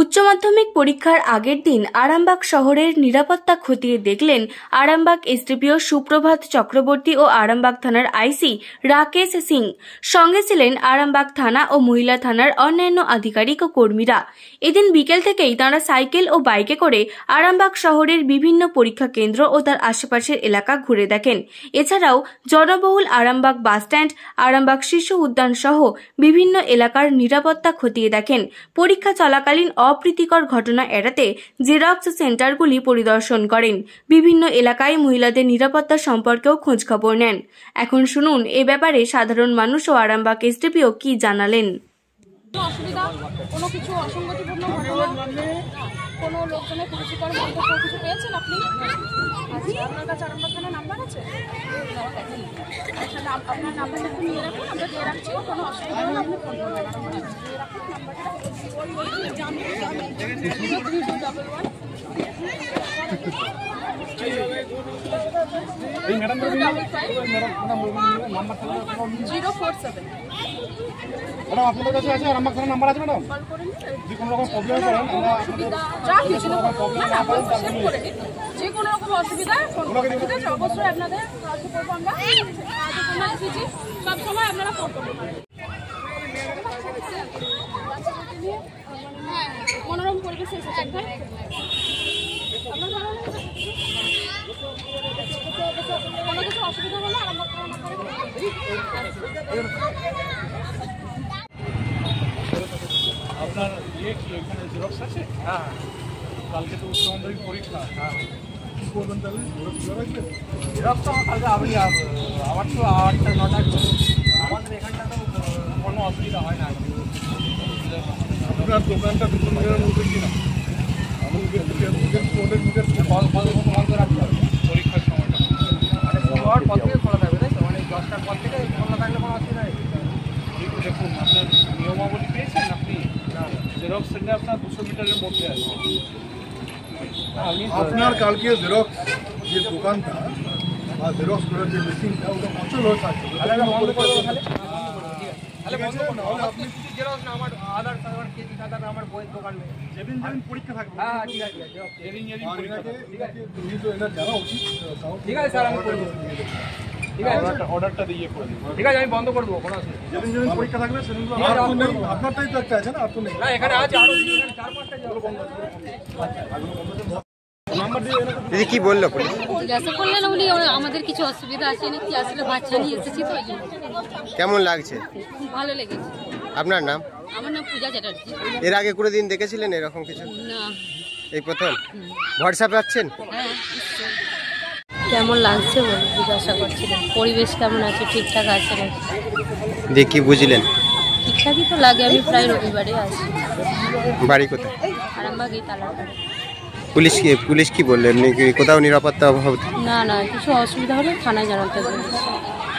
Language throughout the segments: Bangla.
উচ্চ মাধ্যমিক পরীক্ষার আগের দিন আরামবাগ শহরের নিরাপত্তা খতিয়ে দেখলেন আরামবাগ এসডিপিও সুপ্রভাত চক্রবর্তী ও আরামবাগ থানার আইসি রাকেশ সিং। সঙ্গে ছিলেন আরামবাগ থানা ও মহিলা থানার অন্যান্য আধিকারিক ও কর্মীরা। এদিন বিকেল থেকেই তাঁরা সাইকেল ও বাইকে করে আরামবাগ শহরের বিভিন্ন পরীক্ষা কেন্দ্র ও তার আশেপাশের এলাকা ঘুরে দেখেন। এছাড়াও জনবহুল আরামবাগ বাসস্ট্যান্ড, আরামবাগ শিশু উদ্যান সহ বিভিন্ন এলাকার নিরাপত্তা খতিয়ে দেখেন। পরীক্ষা চলাকালীন অপ্রীতিকর ঘটনা এড়াতে জেরক্স সেন্টারগুলি পরিদর্শন করেন। বিভিন্ন এলাকায় মহিলাদের নিরাপত্তা সম্পর্কেও খোঁজখবর নেন। এখন শুনুন এ ব্যাপারে সাধারণ মানুষ ও আরামবাগ এসডিপিও কি জানালেন। অসুবিধা, কোনো কিছু অসঙ্গতিপূর্ণ ঘটনা, কোনো লোকজনের কুরুচিকর মন্তব্য কিছু পেয়েছেন আপনি? আচ্ছা, আপনার কাছে আরামবাগ থানার নাম্বার আছে? আচ্ছা, আপনার নাম্বারটা একটু নিয়ে রাখুন, আমরা দিয়ে রাখছি। কোনো অসুবিধা হলে আপনি ফোন করবেন। দিয়ে রাখুন নাম্বারটা 047। আপনাদের কাছে আছে আরামবাগ থানার নাম্বার আছে ম্যাডাম? যে কোনো রকম প্রবলেম করেন আমরা যে কোনো রকম অসুবিধা ঠিক আছে, অবশ্যই আপনাদের সাহায্য করবো আমরা। সব সময় আপনারা ফোন করবেন। মনোরম পরিবেশে এসেছেন, কোনো কিছু অসুবিধা হলে আরামবাগ থানার নাম্বারে আপনার এখানে জেরক্স আছে? হ্যাঁ, কালকে তো উচ্চ মাধ্যমিক পরীক্ষা। হ্যাঁ, কী করবেন তাহলে? জেরক্স তো কালকে আপনি আমার তো 8টা 9টা, আমাদের এখানটা তো কোনো অসুবিধা হয় না। আপনার দোকানটা 200 মিটারের মধ্যে কিনা? আমাদের বন্ধ রাখতে হবে পরীক্ষার সময়টা। মানে হওয়ার পর থেকে খোলা থাকবে, তাই তো? মানে 10টার পর থেকে খোলা থাকলে কোনো অসুবিধা নেই। দেখুন, আপনার নিয়মাবলী পেয়েছেন আপনি? জেরক্স সেন্টার আপনার 200 মিটারের মধ্যে আছে। আপনার কালকে জেরক্স যে দোকানটা বা জেরক্স করার যে মেশিনটা ওটা অচল হয়ে থাকছে। বন্ধ করে দেবো তাহলে। আপনি জেরক্স না, আমার আধার কার্ড, আমার কেজি খাতা, আমার বইয়ের দোকান নেই। যেদিন পরীক্ষা থাকবে। হ্যাঁ, ঠিক আছে। যেদিন পরীক্ষা থাকবে। ঠিক আছে, জানা উচিত। ঠিক আছে স্যার, আমি করে দেবো। ঠিক আছে, অর্ডারটা দিয়ে করে দেবো। ঠিক আছে, আমি বন্ধ করে দেবো, কোনো অসুবিধা নেই। যেদিন পরীক্ষা থাকবে সেদিনগুলো আপনারটাই তো একটা আছে না? আর তো নেই না, এখানে আছে আরো 4-5টা জল বন্ধ আছে। দিদি কি বললো? জিজ্ঞাসা করলেন উনি আমাদের কিছু অসুবিধা আছে নাকি, আসলে বাচ্চা নিয়ে এসেছি তো। কেমন লাগছে? ভালো লেগেছে। আপনার নাম? আমার নাম পূজা চ্যাটার্জি। এর আগে কোনো দিন দেখেছিলেন এরকম কিছু? না, এই প্রথম? ভরসা পাচ্ছেন? হ্যাঁ। কেমন লাগছে বলে জিজ্ঞাসা করছিলেন। পরিবেশ কেমন আছে, ঠিকঠাক আছে নাকি? দিয়ে কি বুঝলেন? ঠিকঠাকই তো লাগে। আমি প্রায় রবিবারে আসি। বাড়ি কোথায়? আরামবাগ এই তালাপাড়া। পুলিশ কি বললেন? এমনি কি কোথাও নিরাপত্তা অভাব? না না, কিছু অসুবিধা হলে থানায় জানাতে হবে।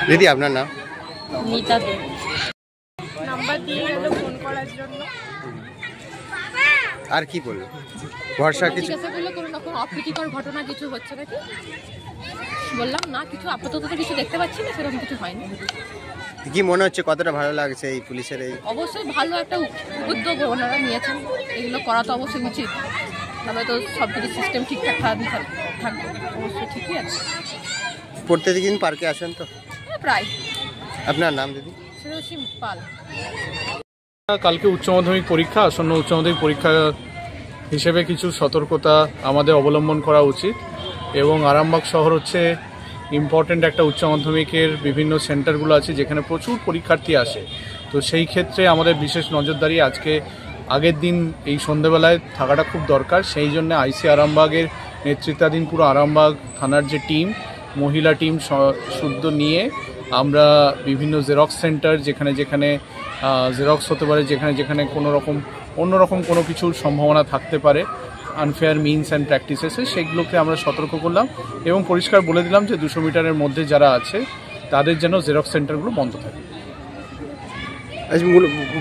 দিদি আপনার নাম? মিতা দে। নাম্বার দিয়ে গেল ফোন করার জন্য। আর কি বললো? ভরসা কিছু? জিজ্ঞাসা করলে কোনো রকম অপ্রীতিকর ঘটনা কিছু হচ্ছে নাকি, বললাম না কিছু, আপাতত তো কিছু দেখতে পাচ্ছি না, সেরকম কিছু হয়নি। কি মনে হচ্ছে, কতটা ভালো লাগছে এই পুলিশের এই? অবশ্যই ভালো একটা উদ্যোগ ওনারা নিয়েছেন, এগুলো করা তো অবশ্যই উচিত। তবে তো সব কিছু সিস্টেম ঠিকঠাক থাকবে, অবশ্যই ঠিকই আছে। প্রত্যেকদিন পার্কে আসেন তো? প্রায়। আপনার নাম দিদি? শ্রেয়সী পাল। কালকে উচ্চ মাধ্যমিক পরীক্ষা, আসন্ন উচ্চ মাধ্যমিক পরীক্ষা হিসেবে কিছু সতর্কতা আমাদের অবলম্বন করা উচিত। এবং আরামবাগ শহর হচ্ছে ইম্পর্টেন্ট একটা উচ্চ মাধ্যমিকের বিভিন্ন সেন্টারগুলো আছে যেখানে প্রচুর পরীক্ষার্থী আসে। তো সেই ক্ষেত্রে আমাদের বিশেষ নজরদারি আজকে আগের দিন এই সন্ধ্যেবেলায় থাকাটা খুব দরকার। সেই জন্য আইসি আরামবাগের নেতৃত্বাধীন পুরো আরামবাগ থানার যে টিম, মহিলা টিম শুদ্ধ নিয়ে আমরা বিভিন্ন জেরক্স সেন্টার, যেখানে যেখানে জেরক্স হতে পারে, যেখানে যেখানে অন্যরকম কোনো কিছুর সম্ভাবনা থাকতে পারে, আনফেয়ার মিনস অ্যান্ড প্র্যাকটিসেসে, সেগুলোকে আমরা সতর্ক করলাম এবং পরিষ্কার বলে দিলাম যে 200 মিটারের মধ্যে যারা আছে তাদের যেন জেরক্স সেন্টারগুলো বন্ধ থাকে।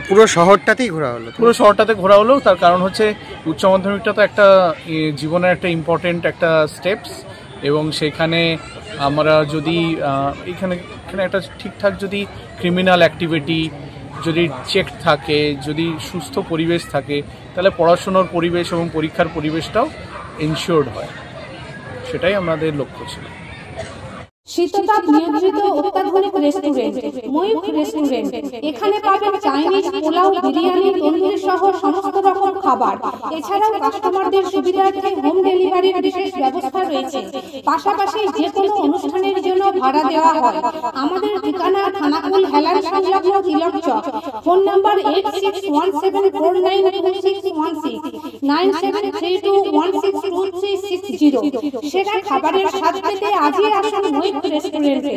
পুরো শহরটাতেই ঘোরা হলো? পুরো শহরটাতে ঘোরা হলো। তার কারণ হচ্ছে উচ্চ মাধ্যমিকটা তো একটা জীবনের একটা ইম্পর্টেন্ট একটা স্টেপস, এবং সেখানে আমরা যদি এখানে একটা ঠিকঠাক যদি ক্রিমিনাল অ্যাক্টিভিটি যদি চেক থাকে, যদি সুস্থ পরিবেশ থাকে, তাহলে পড়াশোনার পরিবেশ এবং পরীক্ষার পরিবেশটাও এনশিওর্ড হয়। সেটাই আমাদের লক্ষ্য ছিল। শীততাপ নিয়ন্ত্রিত অত্যাধুনিক রেস্টুরেন্ট ময়ূখ রেস্টুরেন্ট। এখানে পাবেন চাইনিজ, পোলাও, বিরিয়ানি, তন্দুরি সহ সমস্ত রকম খাবার। এছাড়াও কাস্টমারদের সুবিধার্থে হোম ডেলিভারির বিশেষ ব্যবস্থা রয়েছে। পাশাপাশি যে কোনো অনুষ্ঠানের জন্য ভাড়া দেওয়া হয়। আমাদের ঠিকানা খানাকুল হেলান সংলগ্ন তিলক চক। Phone number 8617492616 9732162360। সেরা খাবারের স্বাদ পেতে আজই আসুন ময়ূখ রেস্টুরেন্টে।